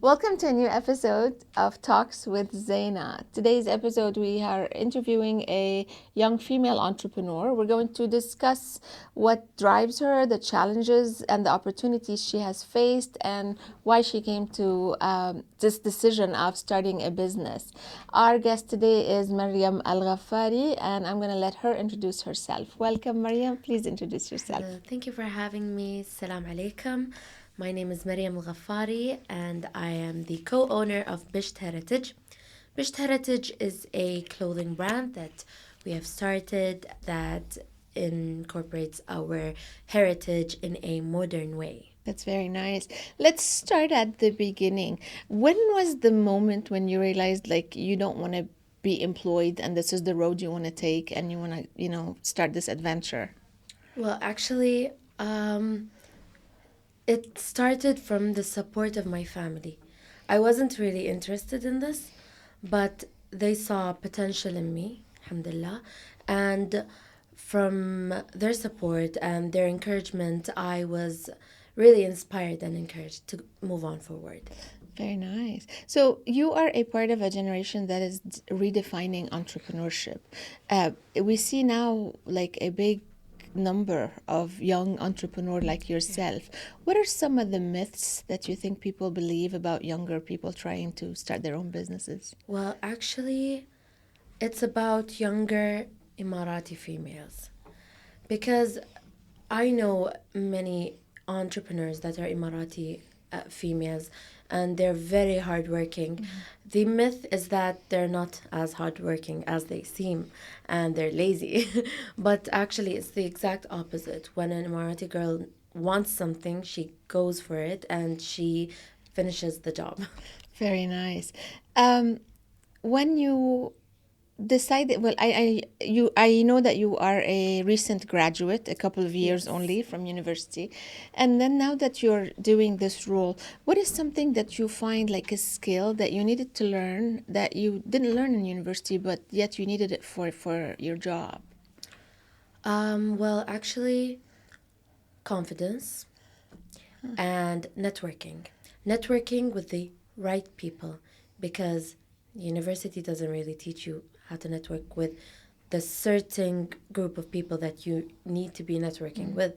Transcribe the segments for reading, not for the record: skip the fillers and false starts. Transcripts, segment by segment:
Welcome to a new episode of Talks with Zeina. Today's episode, we are interviewing a young female entrepreneur. We're going to discuss what drives her, the challenges and the opportunities she has faced, and why she came to this decision of starting a business. Our guest today is Maryam Al-Gafari, and I'm going to let her introduce herself. Welcome, Maryam. Please introduce yourself. Hello, thank you for having me. Salam alaikum. My name is Maryam Al-Gafari and I am the co-owner of Bisht Heritage. Bisht Heritage is a clothing brand that we have started that incorporates our heritage in a modern way. That's very nice. Let's start at the beginning. When was the moment when you realized like you don't want to be employed and this is the road you want to take and you want to, start this adventure? Well, actually, it started from the support of my family. I wasn't really interested in this, but they saw potential in me, alhamdulillah, and from their support and their encouragement, I was really inspired and encouraged to move on forward. Very nice. So you are a part of a generation that is redefining entrepreneurship. We see now like a big number of young entrepreneurs like yourself. What are some of the myths that you think people believe about younger people trying to start their own businesses? Well, actually, it's about younger Emirati females because I know many entrepreneurs that are Emirati females and they're very hardworking. The myth is that they're not as hardworking as they seem and they're lazy. But actually, it's the exact opposite. When an Emirati girl wants something, she goes for it and she finishes the job. Very nice. When you decided, well, I know that you are a recent graduate, a couple of years Yes. only from university, and then now that you're doing this role, what is something that you find like a skill that you needed to learn that you didn't learn in university, but yet you needed it for your job? Well, actually, confidence and networking. Networking with the right people because university doesn't really teach you how to network with the certain group of people that you need to be networking with.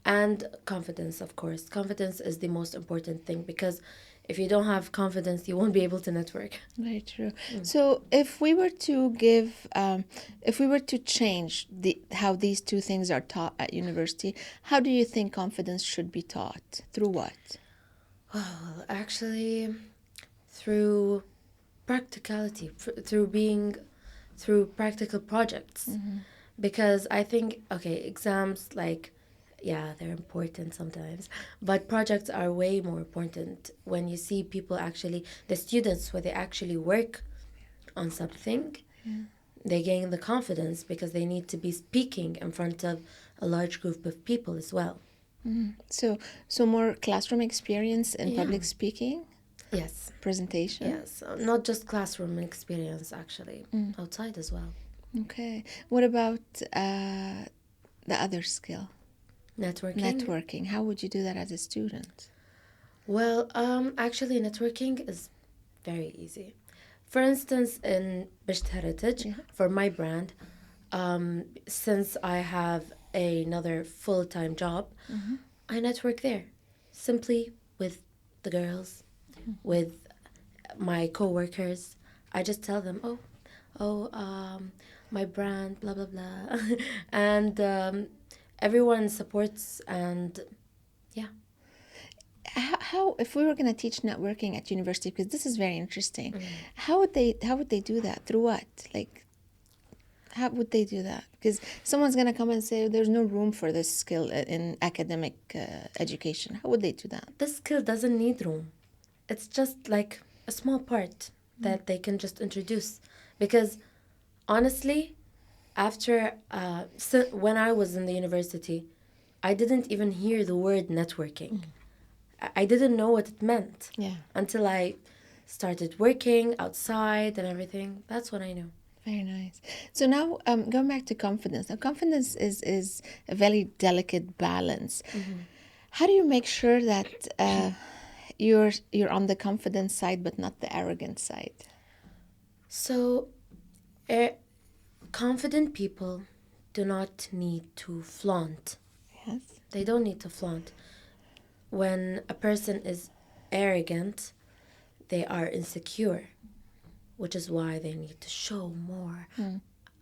And confidence, of course. Confidence is the most important thing because if you don't have confidence, you won't be able to network. Very true. So, if we were to if we were to change how these two things are taught at university, how do you think confidence should be taught? Through what? Well, actually, through practicality, through practical projects. Because I think, okay, exams, like, yeah, they're important sometimes, but projects are way more important when you see people actually, the students, where they actually work on something, they gain the confidence because they need to be speaking in front of a large group of people as well. So, more classroom experience in Yeah. public speaking, Yes. presentation. Yes. Not just classroom experience, actually, outside as well. Okay. What about the other skill, Networking. networking? How would you do that as a student? Well, actually, networking is very easy. For instance, in Bisht Heritage, for my brand, since I have another full-time job, I network there simply with the girls, with my coworkers. I just tell them, my brand, blah blah blah, and everyone supports and yeah. How if we were going to teach networking at university, because this is very interesting, how would they do that? Through what? Like, how would they do that? Because someone's going to come and say there's no room for this skill in academic education. How would they do that? This skill doesn't need room. It's just like a small part that they can just introduce. Because honestly, after when I was in the university, I didn't even hear the word networking. I didn't know what it meant Yeah. until I started working outside and everything. That's when I knew. Very nice. So now, going back to confidence. Now, confidence is a very delicate balance. How do you make sure that you're on the confident side, but not the arrogant side. So, eh, confident people do not need to flaunt. Yes. They don't need to flaunt. When a person is arrogant, they are insecure, which is why they need to show more.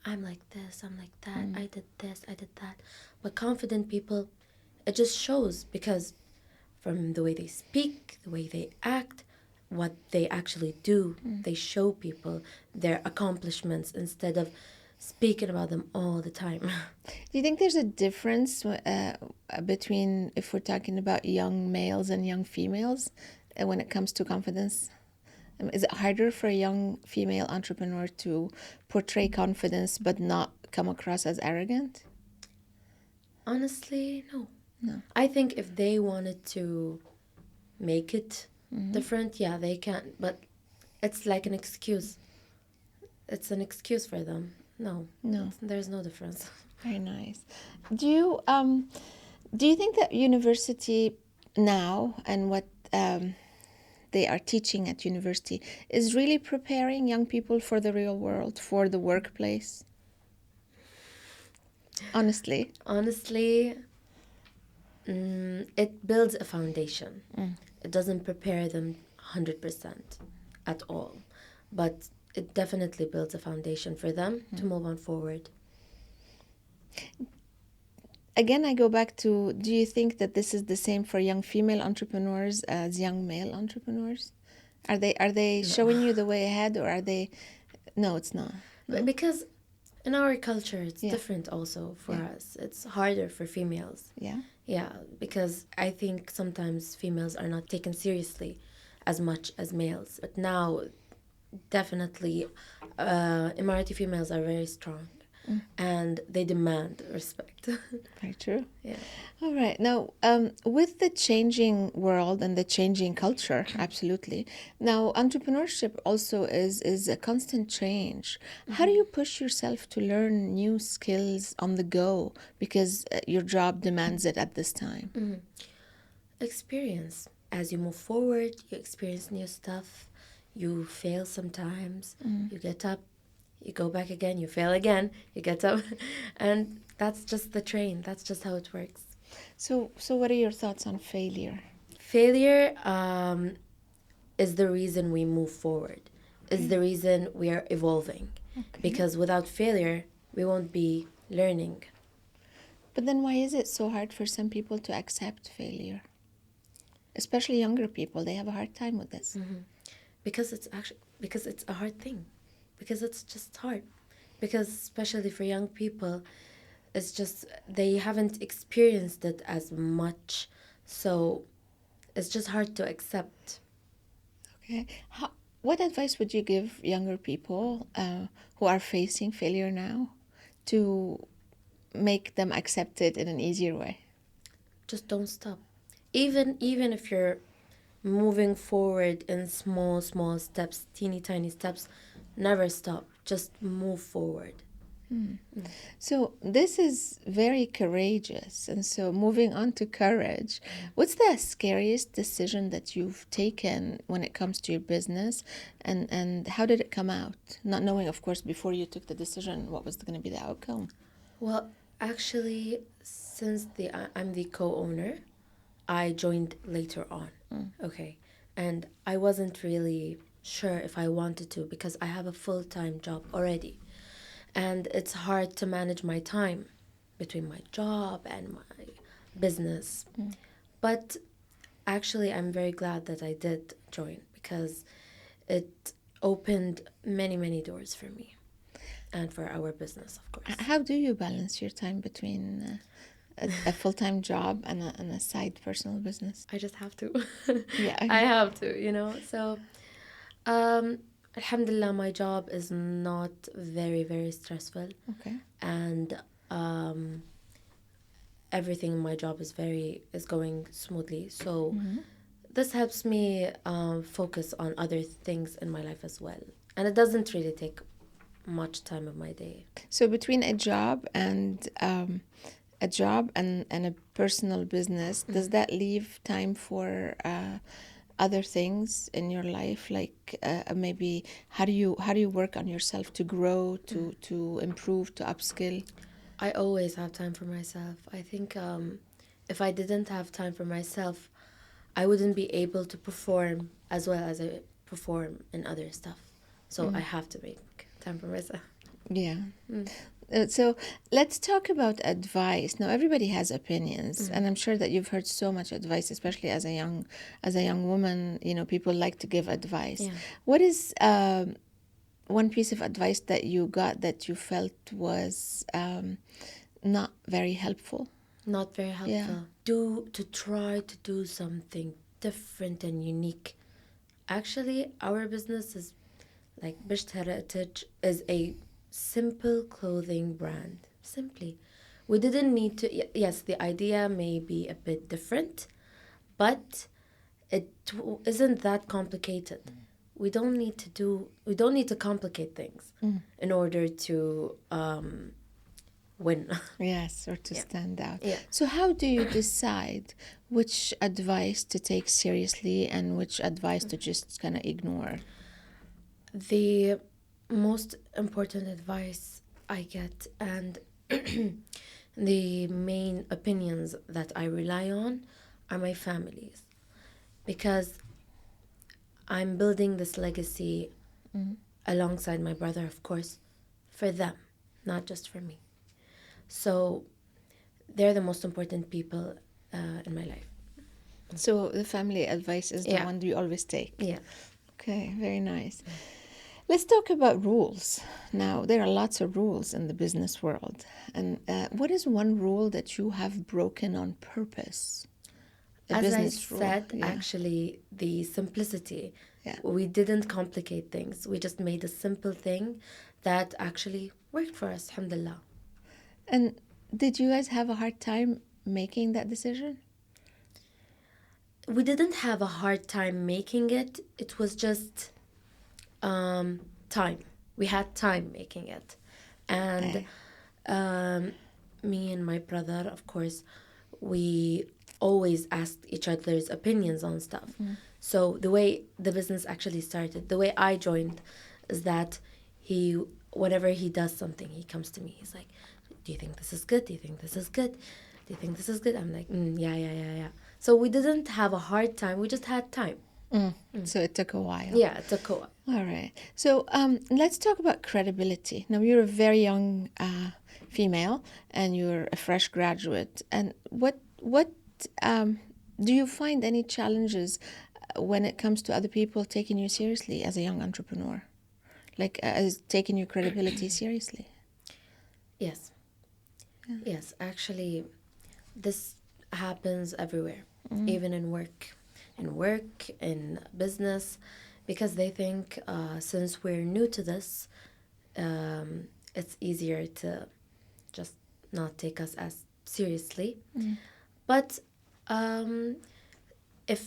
I'm like this, I'm like that, I did this, I did that. But confident people, it just shows because from the way they speak, the way they act, what they actually do, they show people their accomplishments instead of speaking about them all the time. Do you think there's a difference between if we're talking about young males and young females when it comes to confidence? Is it harder for a young female entrepreneur to portray confidence but not come across as arrogant? Honestly, no. No. I think if they wanted to make it different, yeah, they can. But it's like an excuse. It's an excuse for them. No, there's no difference. Very nice. Do you think that university now and what they are teaching at university is really preparing young people for the real world, for the workplace? Honestly. Honestly, it builds a foundation. It doesn't prepare them 100% at all, but it definitely builds a foundation for them to move on forward. Again, I go back to, do you think that this is the same for young female entrepreneurs as young male entrepreneurs? Are they showing you the way ahead, or are they? No, it's not. No? Because in our culture, it's Yeah. different also for us. It's harder for females. Yeah. Yeah, because I think sometimes females are not taken seriously as much as males. But now, definitely, Emirati females are very strong and they demand respect. Very true. Yeah. All right. Now, with the changing world and the changing culture, absolutely. Now, entrepreneurship also is a constant change. How do you push yourself to learn new skills on the go because your job demands it at this time? Experience. As you move forward, you experience new stuff. You fail sometimes. You get up. You go back again. You fail again. You get up. And that's just the train. That's just how it works. So what are your thoughts on failure? Failure is the reason we move forward, is the reason we are evolving. Because without failure, we won't be learning. But then why is it so hard for some people to accept failure? Especially younger people, they have a hard time with this. Because it's a hard thing. Because it's just hard. Because especially for young people, it's just they haven't experienced it as much. So it's just hard to accept. Okay. What advice would you give younger people who are facing failure now to make them accept it in an easier way? Just don't stop. Even if you're moving forward in small steps, teeny tiny steps, never stop. Just move forward. So this is very courageous. And so moving on to courage, what's the scariest decision that you've taken when it comes to your business, and how did it come out? Not knowing, of course, before you took the decision, what was going to be the outcome? Well, actually, since I'm the co-owner, I joined later on. Okay. And I wasn't really sure if I wanted to because I have a full-time job already. And it's hard to manage my time between my job and my business. But actually, I'm very glad that I did join because it opened many, many doors for me and for our business, of course. How do you balance your time between a full-time job and a side personal business? I just have to. Yeah. I have to. So, alhamdulillah, my job is not very, very stressful. Okay. And everything in my job is going smoothly. So this helps me focus on other things in my life as well. And it doesn't really take much time of my day. So between a job and a personal business, does that leave time for other things in your life, like maybe how do you work on yourself to grow, to improve, to upskill? I always have time for myself. I think if I didn't have time for myself, I wouldn't be able to perform as well as I perform in other stuff. So I have to make time for myself. Yeah. So let's talk about advice. Now, everybody has opinions, and I'm sure that you've heard so much advice, especially as a young woman. People like to give advice. Yeah. What is one piece of advice that you got that you felt was not very helpful? Not very Yeah. helpful. To try to do something different and unique. Actually, our business is like Bisht Heritage is a simple clothing brand. Simply. We didn't need to, yes, the idea may be a bit different, but isn't that complicated. We don't need to complicate things in order to win. Yes, or to Yeah. stand out. Yeah. So, how do you decide which advice to take seriously and which advice to just kind of ignore? The most important advice I get and the main opinions that I rely on are my family's, because I'm building this legacy alongside my brother, of course, for them, not just for me. So they're the most important people in my life. So, the family advice is the Yeah. one you always take. Yeah. Okay, very nice. Let's talk about rules. Now, there are lots of rules in the business world. And what is one rule that you have broken on purpose? A As I business rule. said, Yeah. actually, the simplicity. Yeah. We didn't complicate things. We just made a simple thing that actually worked for us, alhamdulillah. And did you guys have a hard time making that decision? We didn't have a hard time making it. It was just time. We had time making it. And Okay. me and my brother, of course, we always asked each other's opinions on stuff. So the way the business actually started, the way I joined, is that whenever he does something, he comes to me. He's like, "Do you think this is good? Do you think this is good? Do you think this is good?" I'm like, "Yeah, yeah, yeah, yeah." So we didn't have a hard time. We just had time. So it took a while. Yeah, it took a while. All right. So let's talk about credibility. Now, you're a very young female, and you're a fresh graduate. And what do you find any challenges when it comes to other people taking you seriously as a young entrepreneur, like as taking your credibility seriously? Yes. Yes, actually, this happens everywhere, even in work, in business, because they think since we're new to this, it's easier to just not take us as seriously. But if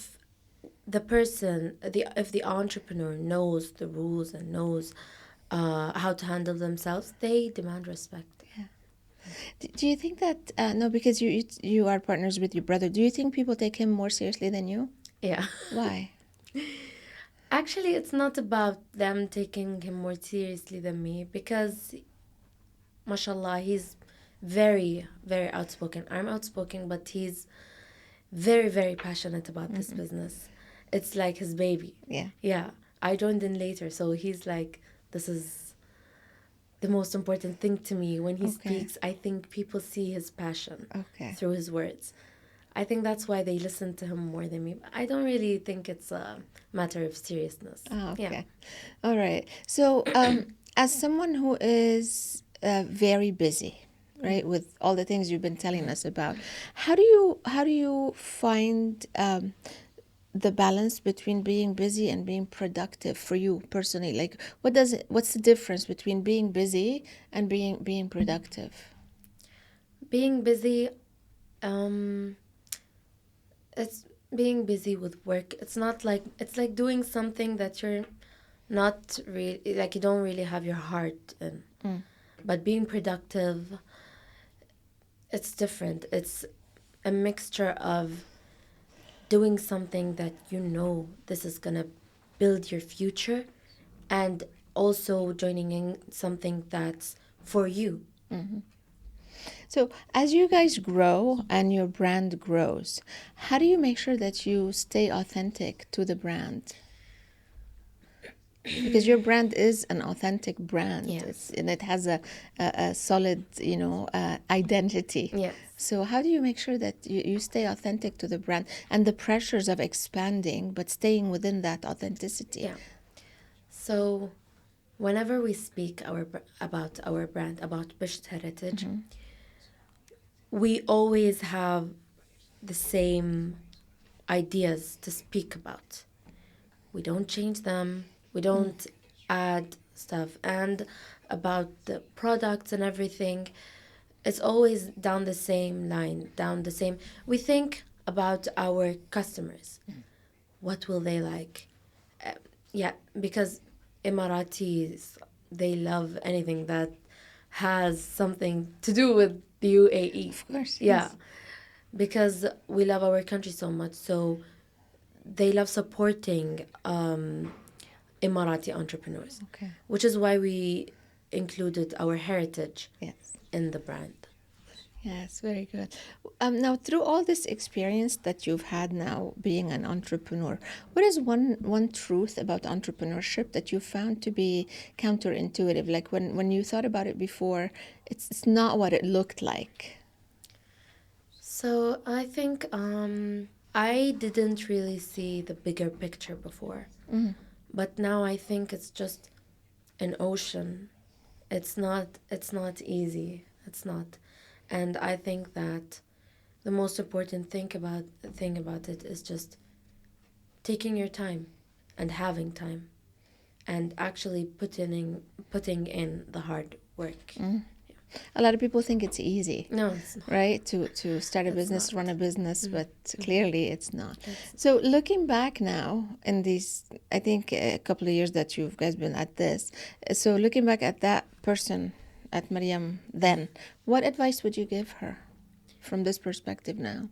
if the entrepreneur knows the rules and knows how to handle themselves, they demand respect. Do you think that no, because you are partners with your brother? Do you think people take him more seriously than you? Yeah. Why? Actually, it's not about them taking him more seriously than me, because, mashallah, he's very, very outspoken. I'm outspoken, but he's very, very passionate about this business. It's like his baby. Yeah. Yeah. I joined in later, so he's like, this is the most important thing to me. When he speaks, I think people see his passion Okay. through his words. I think that's why they listen to him more than me. I don't really think it's a matter of seriousness. Oh, okay. Yeah. All right. So, as someone who is very busy, right, with all the things you've been telling us about, how do you find the balance between being busy and being productive for you personally? Like, what's the difference between being busy and being productive? Being busy, um, it's being busy with work. It's like doing something that you're not really, like, you don't really have your heart in. But being productive, it's different. It's a mixture of doing something that you know this is gonna build your future, and also joining in something that's for you. So, as you guys grow and your brand grows, how do you make sure that you stay authentic to the brand? Because your brand is an authentic brand, Yes. and it has a solid, identity. Yes. So, how do you make sure that you stay authentic to the brand and the pressures of expanding, but staying within that authenticity? Yeah. So, whenever we speak about our brand, about Bisht Heritage, we always have the same ideas to speak about. We don't change them, we don't add stuff. And about the products and everything, it's always down the same line, down the same. We think about our customers. What will they like? Yeah, because Emiratis, they love anything that has something to do with the UAE. Of course, Yeah, yes. because we love our country so much. So they love supporting Emirati entrepreneurs, Okay. which is why we included our heritage Yes. in the brand. Yes, very good. Now, through all this experience that you've had now being an entrepreneur, what is one truth about entrepreneurship that you found to be counterintuitive? Like when you thought about it before, it's not what it looked like. So I think I didn't really see the bigger picture before, but now I think it's just an ocean. It's not easy. It's not. And I think that the most important thing about it is just taking your time and having time and actually putting in the hard work. A lot of people think it's easy, No, it's not. right? To start a It's business, not. run a business, but clearly it's not. It's So looking back now in these, I think a couple of years that you guys been at this, so looking back at that person, at Maryam then, what advice would you give her from this perspective now?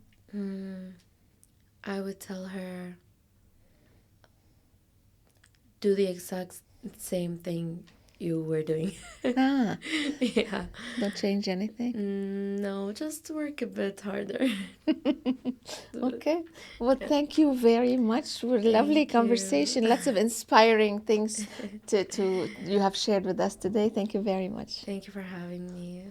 I would tell her, do the exact same thing you were doing. Ah, Yeah. don't change anything. No, just work a bit harder. Okay. Well, thank you very much. For lovely Thank you. conversation. Lots of inspiring things to you have shared with us today. Thank you very much. Thank you for having me.